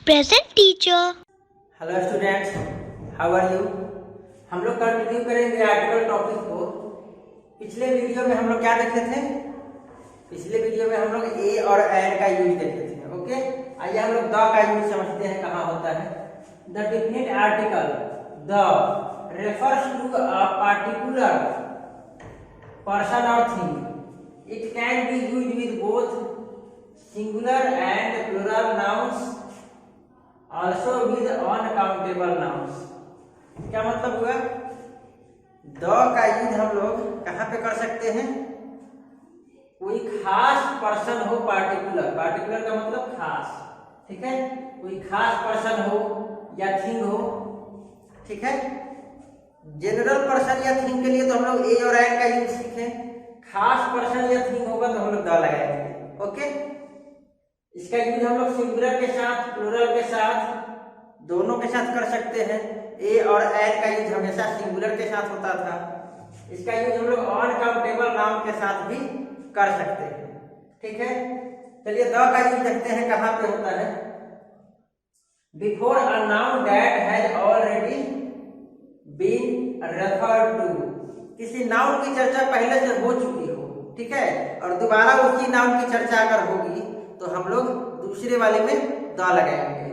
Present teacher. Hello students, how are you. हम लोग continue करेंगे आर्टिकल टॉपिक को। पिछले वीडियो में हम लोग क्या देखे थे? पिछले वीडियो में हम लोग ए और एंड का यूज देखे थे। ओके, आइए हम लोग द का यूज समझते हैं कहाँ होता है। The definite article the refers to a particular person or thing. It can be used with both singular and plural nouns, also with uncountable nouns. क्या मतलब हुआ? द का यूज हम लोग कहाँ पे कर सकते हैं? कोई खास पर्सन हो, पार्टिकुलर, पार्टिकुलर का मतलब खास, ठीक है। कोई खास पर्सन हो या थिंग हो, ठीक है। जनरल पर्सन या थिंग के लिए तो हम लोग ए और एंड का यूज सीखे। खास पर्सन या थिंग होगा तो हम लोग द लगाएंगे। ओके, इसका यूज हम लोग सिंगुलर के साथ, प्लूरल के साथ, दोनों के साथ कर सकते हैं। ए और एंड का यूज हमेशा सिंगुलर के साथ होता था। इसका यूज हम लोग अनकाउंटेबल नाउन के साथ भी कर सकते हैं, ठीक है। चलिए द का यूज देखते हैं कहाँ पे होता है। Before a noun that has already been referred to, किसी नाउन की चर्चा पहले से हो चुकी हो, ठीक है, और दोबारा उसी नाउन की चर्चा अगर होगी तो हम लोग दूसरे वाले में द लगाएंगे।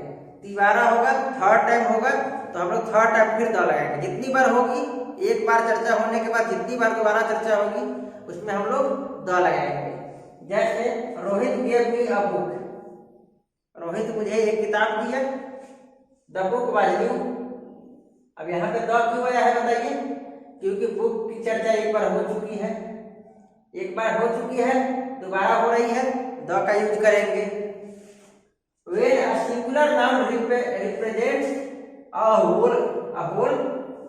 दोबारा होगा, थर्ड टाइम होगा तो हम लोग थर्ड टाइम फिर द लगाएंगे। जितनी बार होगी, एक बार चर्चा होने के बाद जितनी बार दोबारा चर्चा होगी उसमें हम लोग द लगाएंगे। जैसे Rohit give me a book, Rohit मुझे एक किताब दिया, द बुक वाज न्यू। अब यहाँ पे द क्यों आया है बताइए? क्योंकि बुक की चर्चा एक बार हो चुकी है, एक बार हो चुकी है, दोबारा हो रही है, द का यूज करेंगे। When a singular noun represents a whole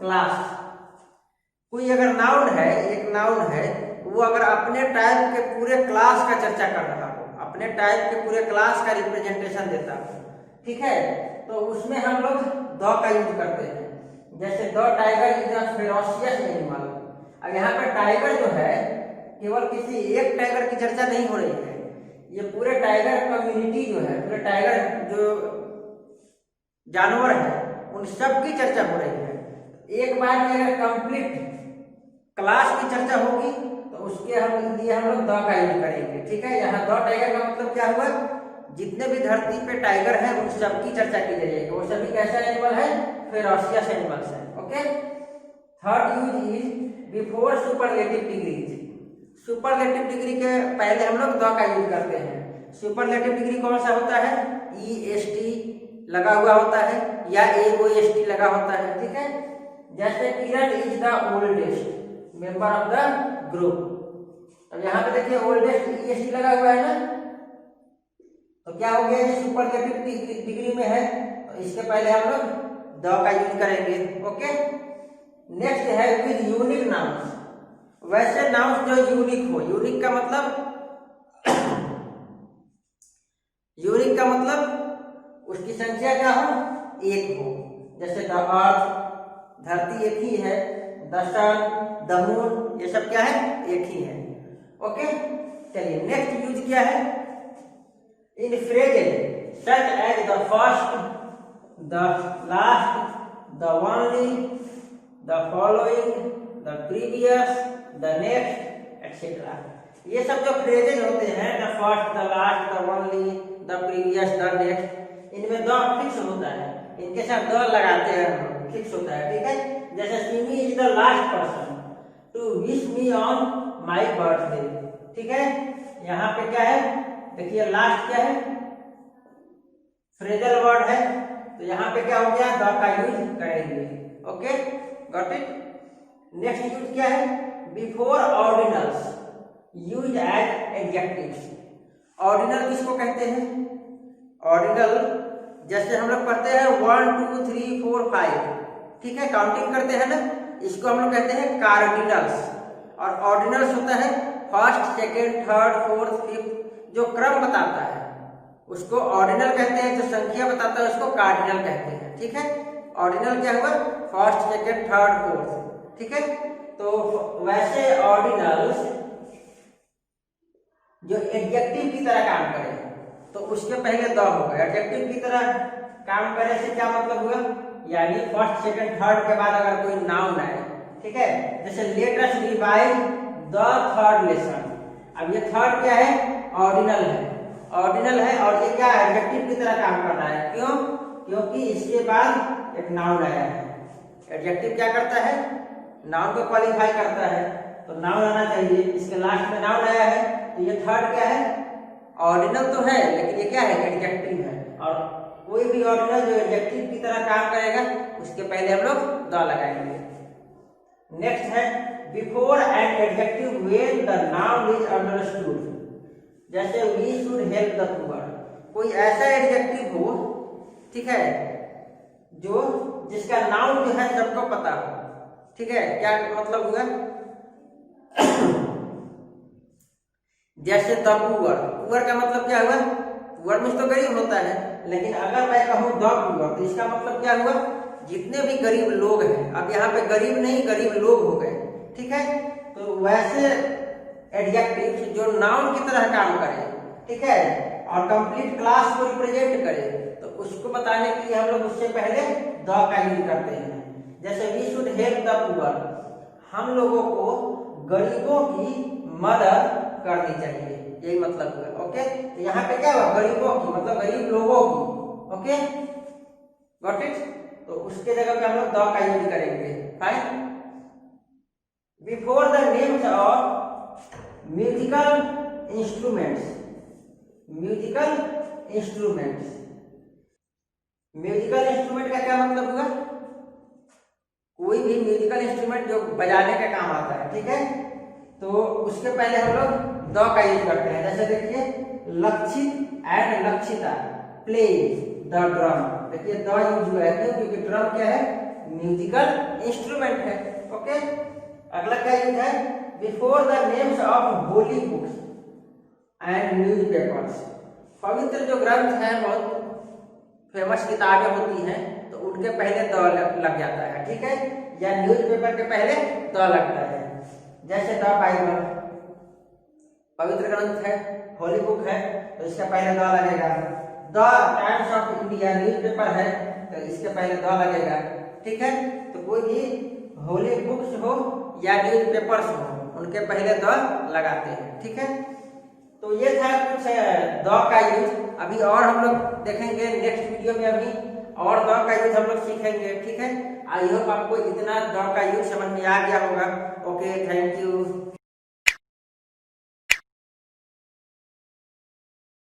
class, कोई अगर नाउन है, एक नाउन है, वो अगर अपने टाइप के पूरे क्लास का चर्चा कर रहा हो, अपने टाइप के पूरे क्लास का रिप्रेजेंटेशन देता हो, ठीक है, तो उसमें हम लोग द का यूज करते हैं। जैसे the tiger is a ferocious animal. अब यहाँ पर टाइगर जो है, केवल किसी एक टाइगर की चर्चा नहीं हो रही है, ये पूरे टाइगर कम्युनिटी जो है, पूरे टाइगर जो जानवर है उन सब की चर्चा हो रही है। एक बार में अगर कंप्लीट क्लास की चर्चा होगी तो उसके लिए हम लोग द का यूज करेंगे, ठीक है। यहाँ द टाइगर का मतलब क्या हुआ? जितने भी धरती पे टाइगर है उन सब की चर्चा की जाएगी। वो सभी कैसा एनिमल है? फेरोशियस एनिमल्स है। Okay, third use is before superlative degrees. Superlative degree के पहले हम लोग द का यूज करते हैं। सुपरलेटिव डिग्री कौन सा होता है? EST लगा हुआ होता है या AOST लगा होता है, ठीक है। जैसे Kiran is the oldest member of the group. अब यहाँ पे देखिए ओल्डेस्ट EST लगा हुआ है ना, तो क्या हो गया? ये सुपरलेटिव डिग्री में है, तो इसके पहले हम लोग द का यूज करेंगे। ओके, नेक्स्ट है विद यूनिक नाउन्स। वैसे नाउन्स जो यूनिक हो, यूनिक का मतलब यूनिक का मतलब उसकी संख्या क्या हो? एक हो। जैसे द अर्थ, धरती एक ही है, द सन, द मून, ये सब क्या है? एक ही है। ओके, चलिए नेक्स्ट यूज क्या है? In phrases such as the first, the last, the only, the following, the previous, the next etcetera. ये सब जो फ्रेजेज होते हैं, the first, the last, the only, the previous, the next, इनमें the fix होता है, इनके साथ द लगाते हैं हम लोग, फिक्स होता है, ठीक है। जैसे Simi is the last person to wish me on my birthday, ठीक है। यहाँ पे क्या है? देखिए लास्ट क्या है? फ्रेजल वर्ड है, तो यहाँ पे क्या हो गया? द का यूज करेंगे। Okay, got it. Next use क्या है? Before ordinals use as adjectives. Ordinal किसको कहते हैं? ऑर्डिनल जैसे हम लोग पढ़ते हैं 1 2 3 4 5, ठीक है, काउंटिंग करते हैं ना, इसको हम लोग कहते हैं कार्डिनल्स। और ऑर्डिनल्स होता है first, second, third, fourth, fifth, जो क्रम बताता है उसको ऑर्डिनल कहते हैं, जो संख्या बताता है उसको कार्डिनल कहते हैं, ठीक है। ऑर्डिनल क्या हुआ? फर्स्ट, सेकेंड, थर्ड, फोर्थ, ठीक है। तो वैसे ऑर्डिनल्स जो एडजेक्टिव की तरह काम करें तो उसके पहले द होगा। एडजेक्टिव की तरह काम करने से क्या मतलब हुआ, यानी फर्स्ट सेकंड थर्ड के बाद अगर कोई नाउन आए, ठीक है, जैसे let us revise the third lesson. अब ये थर्ड क्या है, ऑर्डिनल है, ऑर्डिनल है और ये क्या है, एडजेक्टिव की तरह काम कर रहा है। क्यों, क्योंकि इसके बाद एक नाउन आया है। एडजेक्टिव क्या करता है, नाउन को क्वालिफाई करता है, तो नाउन आना चाहिए, इसके लास्ट में नाउन आया है, तो ये थर्ड क्या है, ऑर्डिनल तो है लेकिन ये क्या है, एडजेक्टिव है। और कोई भी ऑर्डिनल जो एडजेक्टिव की तरह काम करेगा उसके पहले हम लोग द लगाएंगे। नेक्स्ट है before an adjective when the noun is understood. जैसे we should help the poor, कोई ऐसा एडजेक्टिव हो, ठीक है, जो जिसका नाउन जो है सबको पता हो, ठीक है, क्या मतलब हुआ जैसे द पुअर, पुअर का मतलब क्या हुआ, पुअर मीन्स तो गरीब होता है, लेकिन अगर मैं कहूँ द पुअर तो इसका मतलब क्या हुआ, जितने भी गरीब लोग हैं। अब यहाँ पे गरीब नहीं गरीब लोग हो गए, ठीक है। तो वैसे एडजेक्टिव जो नाउन की तरह काम करे, ठीक है, और कंप्लीट क्लास को रिप्रेजेंट करे, तो उसको बताने के लिए हम लोग उससे पहले द का यूज करते हैं। जैसे we should help the poor, हम लोगों को गरीबों की मदद करनी चाहिए, यही मतलब हुआ। ओके, तो यहाँ पे क्या हुआ, गरीबों की मतलब गरीब लोगों की। Okay, got it. तो उसके जगह पे हम लोग द का यूज करेंगे। Fine. Before the names of musical instruments, musical instruments, musical instrument का क्या मतलब हुआ, कोई भी म्यूजिकल इंस्ट्रूमेंट जो बजाने का काम आता है, ठीक है, तो उसके पहले हम लोग द का यूज करते हैं। जैसे देखिए लक्षित and Lakshita play the drum, देखिए द यूज हुआ है, क्यों, क्योंकि ड्रम क्या है, म्यूजिकल इंस्ट्रूमेंट है। ओके, अगला क्या यूज है, before the names of holy books and newspapers, पवित्र जो ग्रंथ हैं, बहुत फेमस किताबें होती हैं, तो उनके पहले द लग जाता है, ठीक है, या न्यूज़पेपर के पहले द लगता है। जैसे द बाइबल पवित्र ग्रंथ है, होली बुक है, तो इसके पहले द लगेगा। The times of India newspaper है, तो इसके पहले द लगेगा, ठीक है। तो कोई भी होली बुक्स हो या न्यूज़पेपर्स हो, उनके पहले द लगाते हैं, ठीक है। तो ये था कुछ द का यूज। अभी और हम लोग देखेंगे नेक्स्ट वीडियो में, अभी और द का यूज हम लोग सीखेंगे, ठीक है। आई होप आपको इतना द का यूज समझ में आ गया होगा। Okay, thank you.